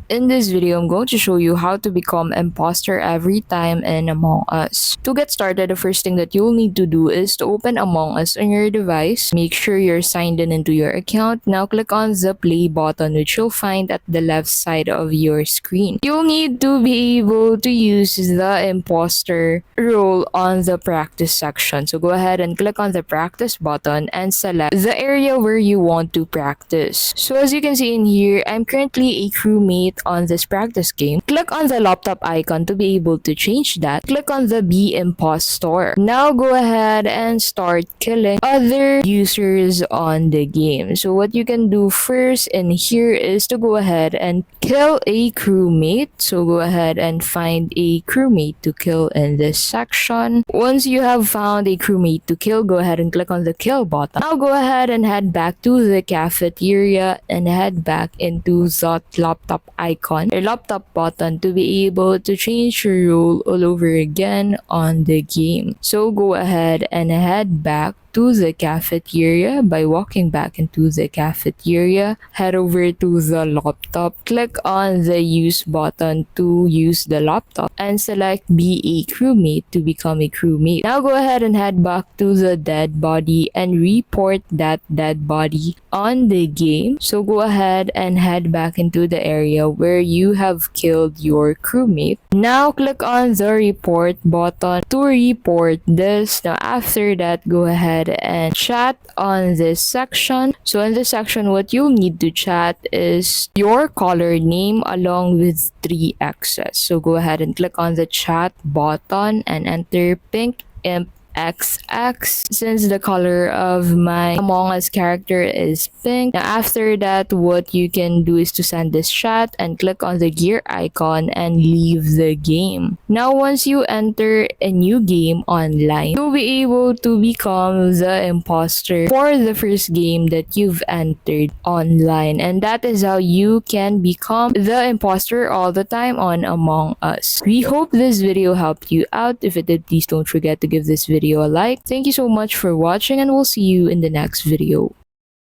In this video, I'm going to show you how to become imposter every time in Among Us. To get started, the first thing that you'll need to do is to open Among Us on your device. Make sure you're signed in into your account. Now click on the play button, which you'll find at the left side of your screen. You'll need to be able to use the imposter role on the practice section. So go ahead and click on the practice button and select the area where you want to practice. So as you can see in here, I'm currently a crewmate on this practice game. Click on the laptop icon to be able to change that. Click on the Be Impostor. Now go ahead and start killing other users on the game. So what you can do first in here is to go ahead and kill a crewmate. So go ahead and find a crewmate to kill in this section. Once you have found a crewmate to kill, go ahead and click on the kill button. Now go ahead and head back to the cafeteria and head back into that laptop icon or laptop button to be able to change your role all over again on the game. So go ahead and head back to the cafeteria. By walking back into the cafeteria, head over to the laptop, click on the use button to use the laptop and select be a crewmate to become a crewmate. Now go ahead and head back to the dead body and report that dead body on the game. So go ahead and head back into the area where you have killed your crewmate. Now click on the report button to report this. Now after that, go ahead and chat on this section. So in this section, what you'll need to chat is your caller name along with 3 X's. So go ahead and click on the chat button and enter pink imp XX since the color of my Among Us character is pink. Now after that, what you can do is to send this chat and click on the gear icon and leave the game. Now once you enter a new game online, you'll be able to become the imposter for the first game that you've entered online, and that is how you can become the imposter all the time on Among Us. We hope this video helped you out. If it did, please don't forget to give this video a like. Thank you so much for watching, and we'll see you in the next video.